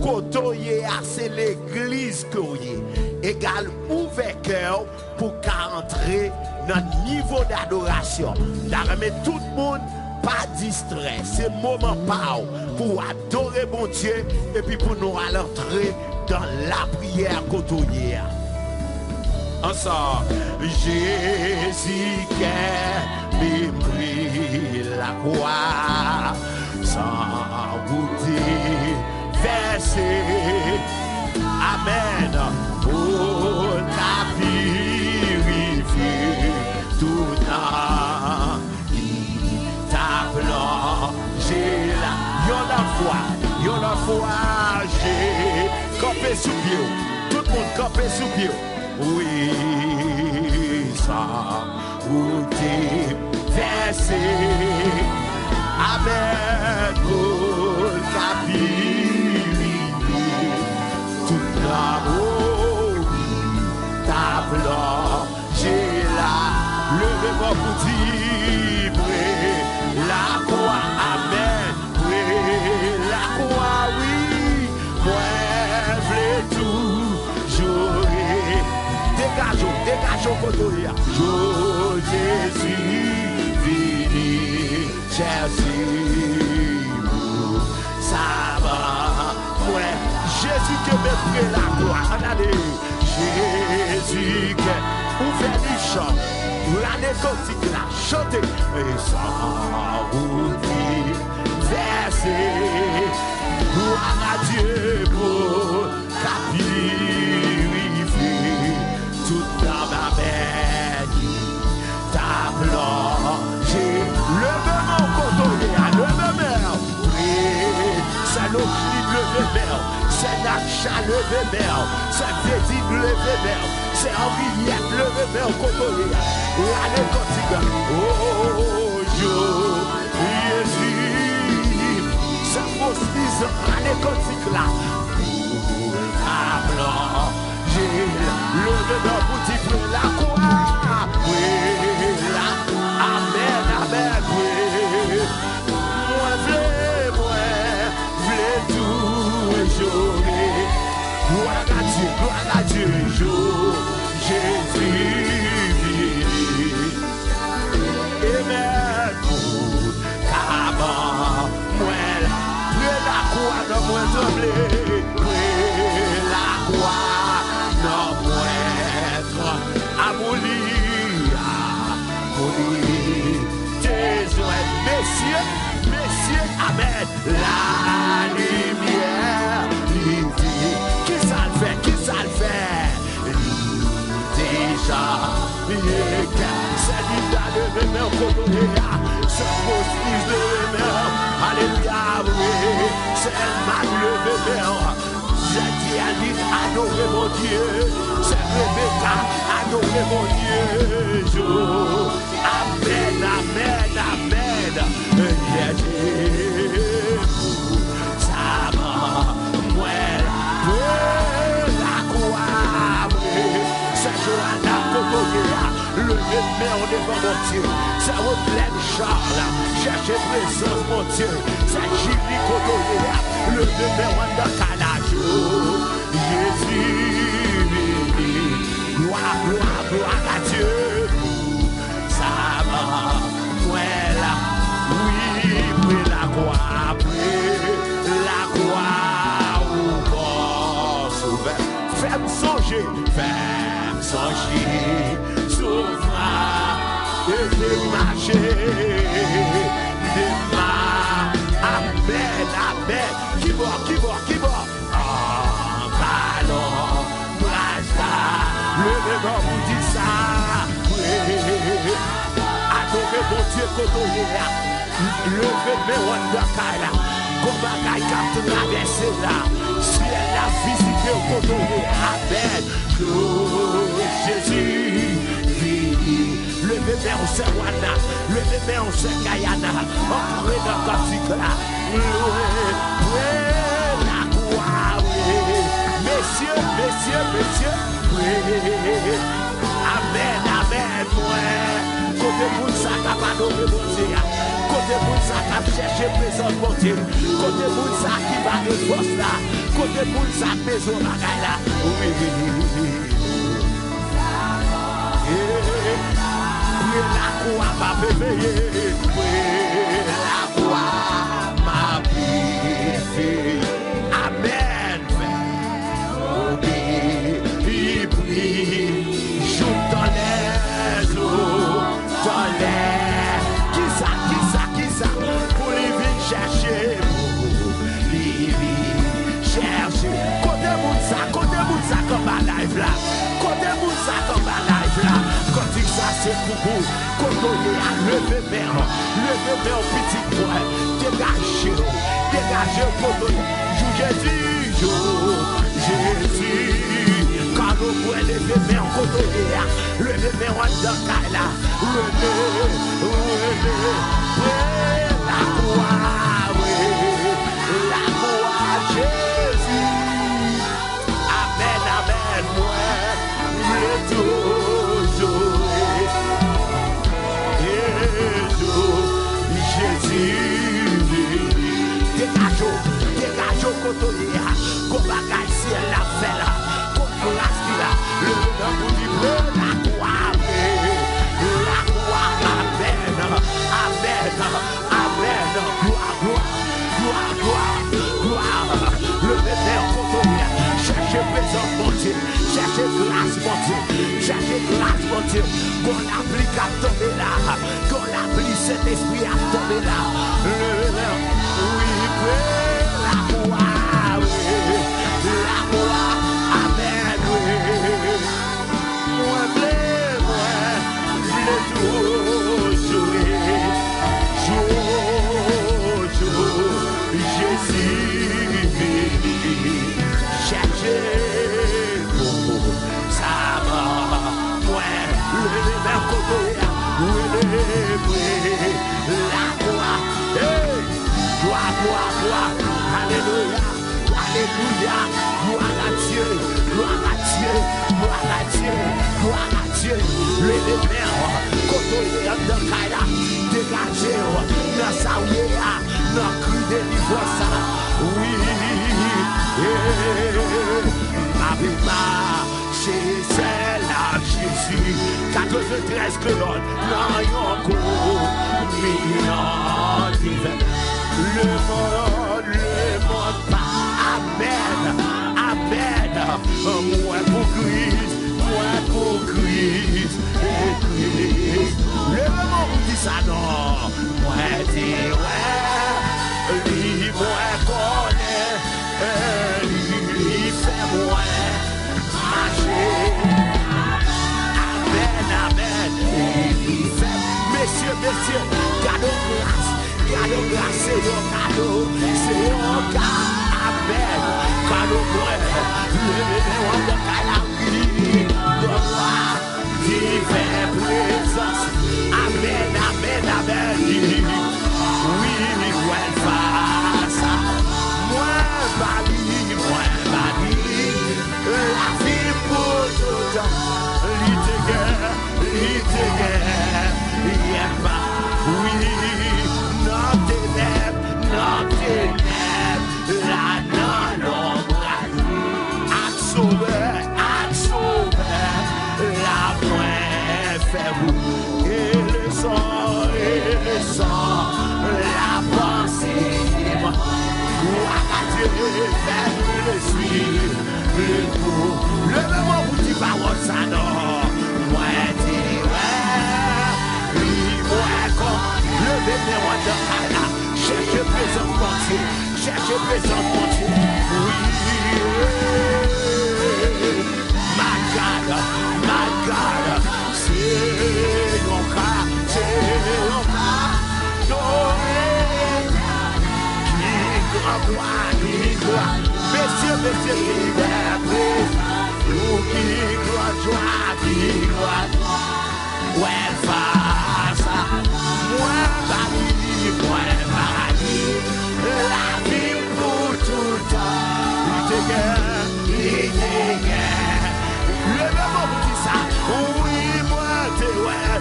Kotoye, c'est l'église que vous égal ouvert cœur pour qu'entrer dans le niveau d'adoration. D'armer tout le monde pas distrait. C'est moment pour adorer mon Dieu et puis pour nous aller entrer dans la prière côtoyée. Ensemble, Jésus qui pris la croix sans goûter, verser. Amen. Pour ta purifier tout temps qui t'a plongé là. Yon la foi, j'ai campé sous pied. Tout le monde campé sous pied. Oui, ça, goûter, verser. Amen. Pour ta purifier tout l'amour, ta plongé là, levez-moi pour dire, la croix, amen, la croix, oui, moi, v'lais toujours, dégageons, côté, Jésus, vini, chercher, ça va, moi, Jésus qui me prie la gloire. Regardez, Jésus qui ouvert les champs. Regardez quand il a chanté. Et sans route verser. Gloire à Dieu pour ta purifier. Toute dans ma veine, ta plongé. Le même côté, le même. C'est l'eau qui le même. C'est Nacha le mer, c'est Fédine le mer, c'est Henriette le mer, Kotoye, l'année quotidienne. Oh, Jésus, c'est postise, l'année quotidienne. Blanc, j'ai le mer pour dire la croix. Oui, la, amen, amen, oui. Moi, v'lais tout jour. Gloire à Dieu, jour, Jésus vini. Amen, pour qu'avant, moi, la croix, non, moi, trembler, la croix, non, moi, abolir, messieurs, amen, la lumière, qui ça le fait, déjà, c'est l'idée de mes mains, c'est postiche de mes mains, alléluia, oui, c'est le mal de mes mains, j'ai dit à lui, adorer mon Dieu, c'est Rebecca, adorer mon Dieu, amen, amen, amen, ça va, moi, la croix, c'est Johanna Kotoya, le mémeur devant mon Dieu, c'est Roplaine Charles, chercher présence mon Dieu, c'est Julie Kotoya, le mémeur de Canajo, Jésus, gloire à Dieu, ça va, moi là, oui, puis la croix, fais-me songer, souffrir et démarcher, amen, qui va, ballon, brasta, le devant vous dit ça, oui, adorer mon Dieu, Kotoya, levez mes wandakala, Kobakaï cap traverser là, ciel la visite au Kotoya, amen, Jésus, le bébé on se Rwanda, le bébé on se Guyana, entrez dans le cantique là, la croix, messieurs, amen, moi, côté pour ça qu'a pas donné mon Dieu, côté pour ça qu'a cherché présence mon Dieu, côté pour ça qui va de force là, Côté moun sa maison bagay là. Oui. La croix m'a réveillé. La croix m'a purifié. Amen. Il prie. Joue dans les eaux. Dans les. Qui ça? Pour les venir chercher. Chercher. Côté moun ça comme un live là. Côté moun ça comme un live là. Quand il ça c'est pour vous. Quand on est à lever mer petit point. Dégagez pour nous. Jésus. Quand on voit lever mer quand on est à lever mer en dedans là. La croix, oui. La croix, Jésus. Amen, moi, le toujours. Jésus, dégage cotonia, qu'on bagaille si elle l'a fait là, qu'on place qui là, le nom vous dit la croix, gloire, le bébé en cotonia, cherchez présent mon Dieu, cherchez grâce mon Dieu, qu'on l'applique à tomber là, qu'on l'applique cet esprit à tomber là, la croix, amen, moi, Jésus, cherchez ça va, moi, le même côté, la croix, gloire, alléluia, gloire à Dieu, le même côté de Kaila, dégagez, dans sa ouïa, dans cru de niveau ça, oui, chez celle-là, Jésus, 93 colonnes, non, le monde pas, amen, moi pour Christ, le monde dit ça non, moi dis ouais, lui moi connaît, lui fait moi marcher, amen, lui fait, messieurs, cadeau grâce, c'est un cadeau, amen, cadeau moi, le gloire, divine présence, amen, oui, ouais, face, moi, la vie pour tout le temps, l'idée, pas, oui, non, ténèbres, la non-ombre, sauver, la moins fait vous, et le sang, la pensée, le suivre, le coup, le moment où tu vas voir ça, non, moi, le bébé, moi, de Kala, cherche présent mon Dieu, oui, my God, c'est mon cas, qui gloire, messieurs, qui gloire, ouais, face, moi, la vie pour tout le temps, le même petit ça, oui, moi, t'es ouais,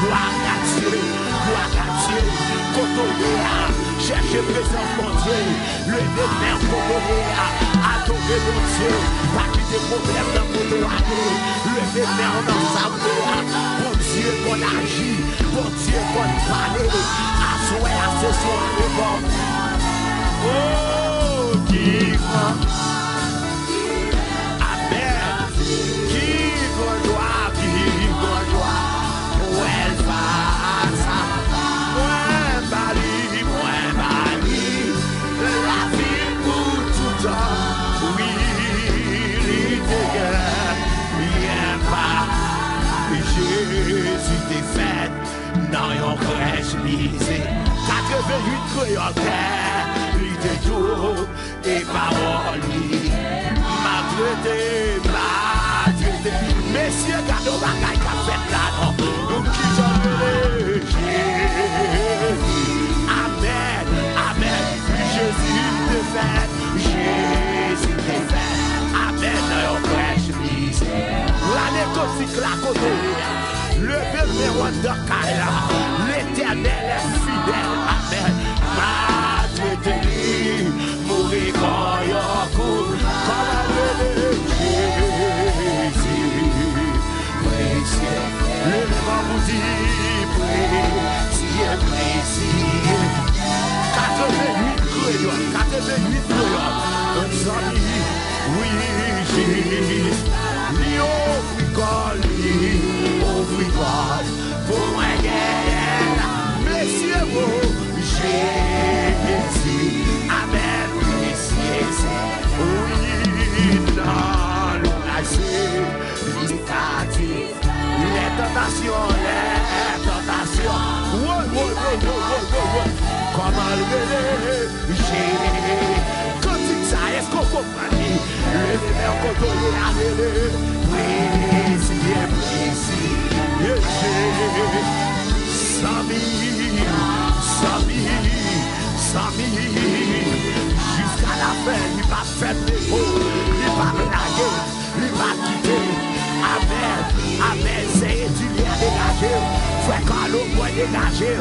gloire à Dieu, quand on est cherchez présence mon Dieu, levez main condamné à adorer mon Dieu, pas quitter problème dans mon doigt, levez main dans sa voix, bon Dieu qu'on agit, bon Dieu qu'on parle, à souhait, à ce soir, bon. Oh, qui grand, amen, qui grand joie, où elle passe, moins bali, la vie pour tout temps, oui, l'idée, rien pas, Jésus t'est fait, dans yon crèche lisée, 88 créoles terre, l'idée tout, et parole, malgré messieurs, gardons bagaille qu'a fait là, non, donc qui j'en veux, amen, amen, Jésus te fait, Jésus te fait, amen, dans yon crèche lisée, l'année gothique la côté, le bébé de Kaila, l'éternel est fidèle, amen, malgré tes lits, mourir quand yon coup, comme un bébé, le vent vous dit, priez, priez, 88 créoles, nos amis, oui, Jésus, ouvre God, pour moi, messieurs, Jésus, amen, messieurs, oui, dans le passé, les tentations, comment le quand il ça, est-ce qu'on comprend? Le verre qu'on doit aller, Sami, jusqu'à la fin, il va faire des mots, il va blaguer, il va quitter. Amen, amen, c'est étudié à dégager. Frère Carlo, moi dégager.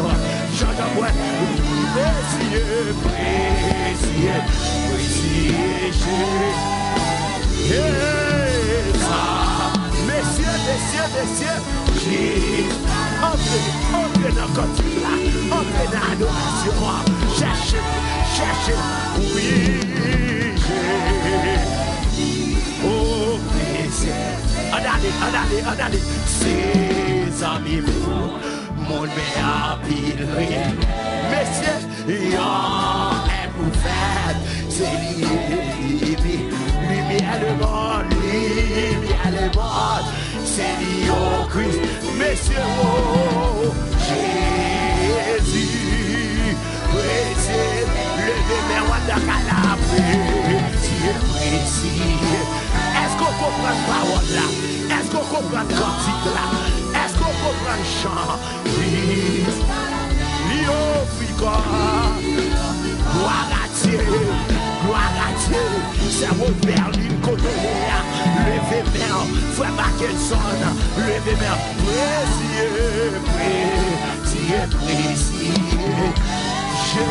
Jean-Jean, messieurs, entrez dans le cantique là, entrez dans l'adoration, cherchez, oui, oh, allez, ces amis, mon meilleur pile, messieurs, y'en est pour faire, c'est lumière le monde, c'est lié au Christ, messieurs, oh, Jésus, précis, levez mes rois de précis. Est-ce qu'on comprend la parole là? Est-ce qu'on comprend le cantique là? Est-ce qu'on comprend le chant? Lié au gloire à Dieu, c'est mon Berlin Cotoléa, levez main, frère Mackelson, levez main, précis, je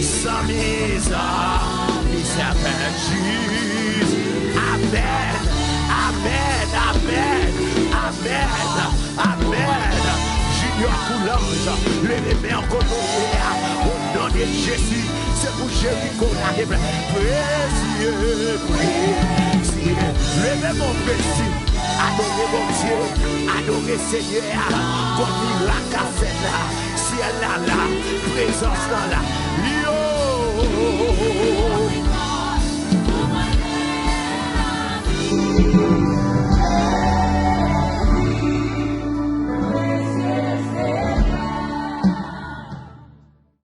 sans mes armes, il s'appelle Jésus, amen, Junior Coulange, levez main Cotoléa, au nom de Jésus, c'est pour Jéricho la révèle. Précieux. Levez mon petit. Adorez mon Dieu. Adorez Seigneur. Comme la café là. Ciel là. Présence là. Yo.